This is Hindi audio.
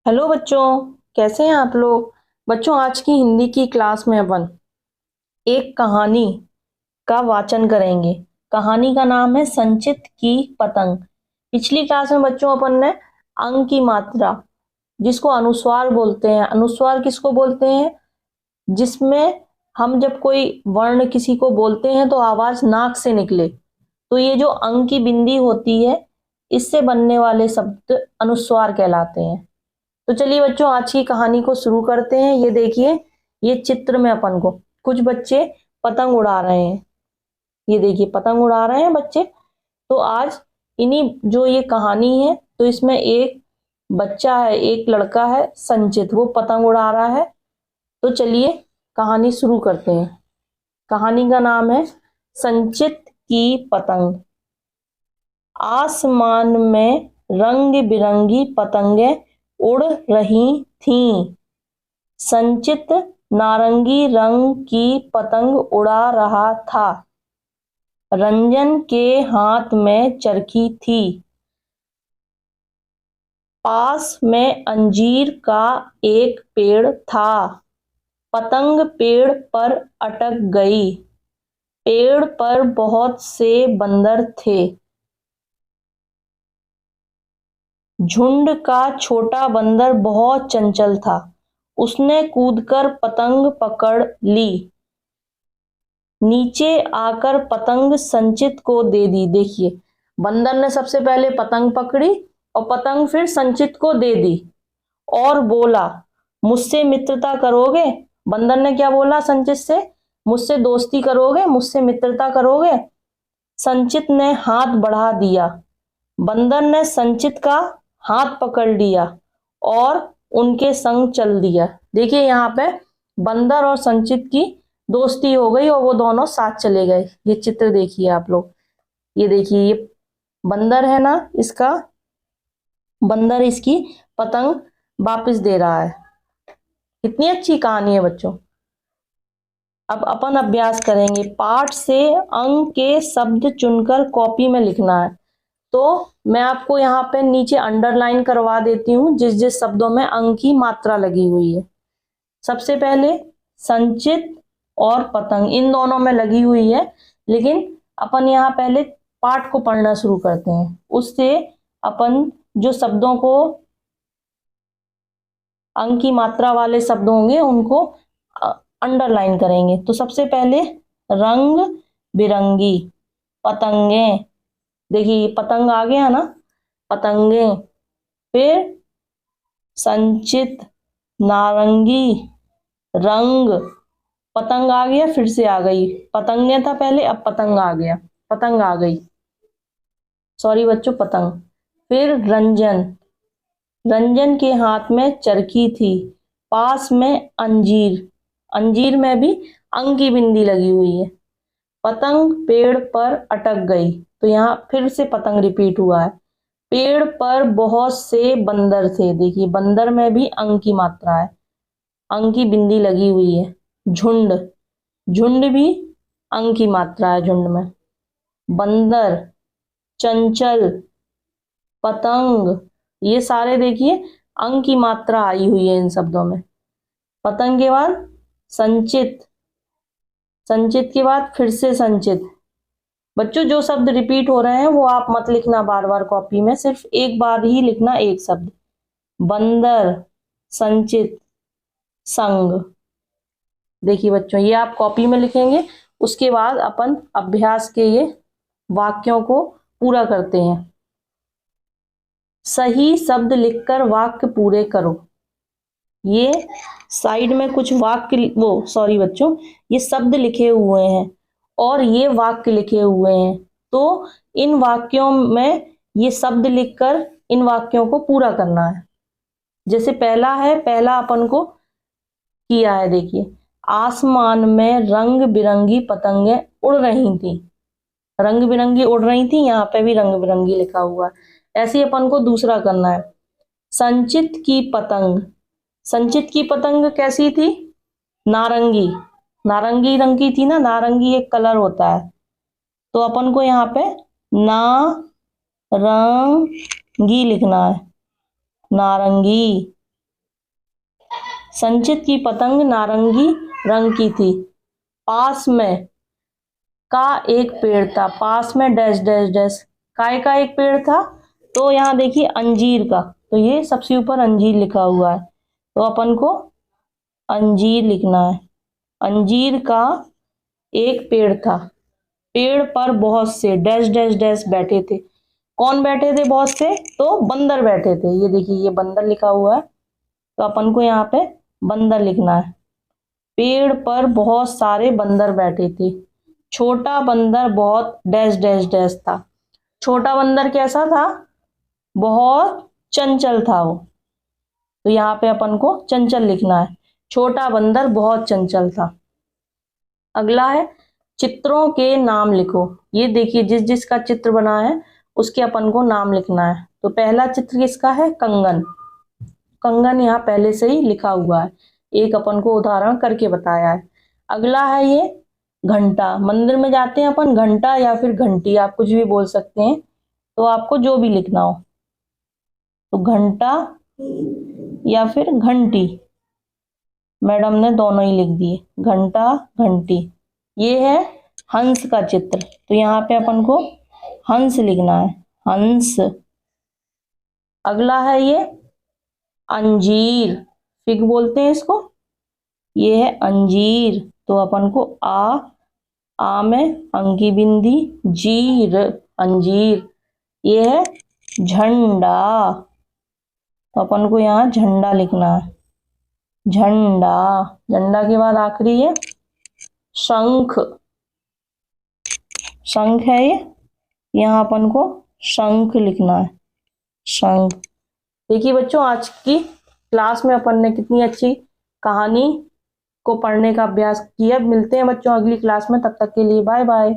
हेलो बच्चों, कैसे हैं आप लोग। बच्चों, आज की हिंदी की क्लास में अपन एक कहानी का वाचन करेंगे। कहानी का नाम है संचित की पतंग। पिछली क्लास में बच्चों अपन ने अंग की मात्रा, जिसको अनुस्वार बोलते हैं, अनुस्वार किसको बोलते हैं, जिसमें हम जब कोई वर्ण किसी को बोलते हैं तो आवाज नाक से निकले, तो ये जो अंग की बिंदी होती है, इससे बनने वाले शब्द अनुस्वार कहलाते हैं। तो चलिए बच्चों, आज की कहानी को शुरू करते हैं। ये देखिए, ये चित्र में अपन को कुछ बच्चे पतंग उड़ा रहे हैं। ये देखिए, पतंग उड़ा रहे हैं बच्चे। तो आज इन्हीं जो ये कहानी है, तो इसमें एक बच्चा है, एक लड़का है संचित, वो पतंग उड़ा रहा है। तो चलिए कहानी शुरू करते हैं। कहानी का नाम है संचित की पतंग। आसमान में रंग बिरंगी पतंगें उड़ रही थीं। संचित नारंगी रंग की पतंग उड़ा रहा था। रंजन के हाथ में चरखी थी। पास में अंजीर का एक पेड़ था। पतंग पेड़ पर अटक गई। पेड़ पर बहुत से बंदर थे। झुंड का छोटा बंदर बहुत चंचल था। उसने कूदकर पतंग पकड़ ली। नीचे आकर पतंग संचित को दे दी। देखिए, बंदर ने सबसे पहले पतंग पकड़ी और पतंग फिर संचित को दे दी और बोला, मुझसे मित्रता करोगे। बंदर ने क्या बोला संचित से, मुझसे दोस्ती करोगे, मुझसे मित्रता करोगे। संचित ने हाथ बढ़ा दिया। बंदर ने संचित का हाथ पकड़ लिया और उनके संग चल दिया। देखिए, यहाँ पे बंदर और संचित की दोस्ती हो गई और वो दोनों साथ चले गए। ये चित्र देखिए आप लोग। ये देखिए, ये बंदर है ना, इसका बंदर इसकी पतंग वापस दे रहा है। कितनी अच्छी कहानी है बच्चों। अब अपन अभ्यास करेंगे। पाठ से अंक के शब्द चुनकर कॉपी में लिखना है। तो मैं आपको यहाँ पे नीचे अंडरलाइन करवा देती हूँ जिस जिस शब्दों में अंक की मात्रा लगी हुई है। सबसे पहले संचित और पतंग, इन दोनों में लगी हुई है, लेकिन अपन यहाँ पहले पाठ को पढ़ना शुरू करते हैं। उससे अपन जो शब्दों को अंक की मात्रा वाले शब्द होंगे उनको अंडरलाइन करेंगे। तो सबसे पहले रंग बिरंगी पतंगे। देखिए, ये पतंग आ गया ना, पतंगे। फिर संचित नारंगी रंग, पतंग आ गया, फिर से आ गई। पतंगे था पहले, अब पतंग आ गया, पतंग आ गई, सॉरी बच्चों, पतंग। फिर रंजन, रंजन के हाथ में चरखी थी। पास में अंजीर, अंजीर में भी अंग की बिंदी लगी हुई है। पतंग पेड़ पर अटक गई, तो यहाँ फिर से पतंग रिपीट हुआ है। पेड़ पर बहुत से बंदर थे। देखिए, बंदर में भी अंग की मात्रा है, अंग की बिंदी लगी हुई है। झुंड, झुंड भी अंग की मात्रा है, झुंड में। बंदर, चंचल, पतंग, ये सारे देखिए अंग की मात्रा आई हुई है इन शब्दों में। पतंग के बाद संचित, संचित के बाद फिर से संचित। बच्चों, जो शब्द रिपीट हो रहे हैं वो आप मत लिखना बार बार कॉपी में, सिर्फ एक बार ही लिखना एक शब्द। बंदर, संचित, संग। देखिए बच्चों, ये आप कॉपी में लिखेंगे। उसके बाद अपन अभ्यास के ये वाक्यों को पूरा करते हैं। सही शब्द लिखकर वाक्य पूरे करो। ये साइड में कुछ वाक्य, वो सॉरी बच्चों, ये शब्द लिखे हुए हैं और ये वाक्य लिखे हुए हैं। तो इन वाक्यों में ये शब्द लिखकर इन वाक्यों को पूरा करना है। जैसे पहला है, पहला अपन को किया है। देखिए, आसमान में रंग बिरंगी पतंगें उड़ रही थी। रंग बिरंगी उड़ रही थी, यहाँ पे भी रंग बिरंगी लिखा हुआ है। ऐसे ही अपन को दूसरा करना है। संचित की पतंग, संचित की पतंग कैसी थी, नारंगी, नारंगी रंग की थी ना, नारंगी एक कलर होता है। तो अपन को यहाँ पे नारंगी लिखना है, नारंगी। संचित की पतंग नारंगी रंग की थी। पास में का एक पेड़ था। पास में डैश डैश डैश, काय का एक पेड़ था, तो यहाँ देखिए अंजीर का, तो ये सबसे ऊपर अंजीर लिखा हुआ है, तो अपन को अंजीर लिखना है। अंजीर का एक पेड़ था, पेड़ पर बहुत से डैश डैश डैश बैठे थे। कौन बैठे थे बहुत से? तो बंदर बैठे थे। ये देखिए ये बंदर लिखा हुआ है, तो अपन को यहाँ पे बंदर लिखना है। पेड़ पर बहुत सारे बंदर बैठे थे। छोटा बंदर बहुत डैश डैश डैश था। छोटा बंदर कैसा था? बहुत चंचल था वो, तो यहाँ पे अपन को चंचल लिखना है। छोटा बंदर बहुत चंचल था। अगला है चित्रों के नाम लिखो। ये देखिए जिस जिसका चित्र बना है उसके अपन को नाम लिखना है। तो पहला चित्र किसका है? कंगन। कंगन यहाँ पहले से ही लिखा हुआ है, एक अपन को उदाहरण करके बताया है। अगला है ये घंटा। मंदिर में जाते हैं अपन, घंटा या फिर घंटी, आप कुछ भी बोल सकते हैं, तो आपको जो भी लिखना हो, तो घंटा या फिर घंटी, मैडम ने दोनों ही लिख दिए, घंटा घंटी। ये है हंस का चित्र, तो यहाँ पे अपन को हंस लिखना है, हंस। अगला है ये अंजीर, फिग बोलते हैं इसको, ये है अंजीर, तो अपन को आ में अंकी बिंदी, जीर, अंजीर। ये है झंडा, तो अपन को यहाँ झंडा लिखना है, झंडा। झंडा के बाद आखिरी है शंख। शंख है ये, यहाँ अपन को शंख लिखना है, शंख। देखिए बच्चों, आज की क्लास में अपन ने कितनी अच्छी कहानी को पढ़ने का अभ्यास किया। मिलते हैं बच्चों अगली क्लास में, तब तक के लिए बाय बाय।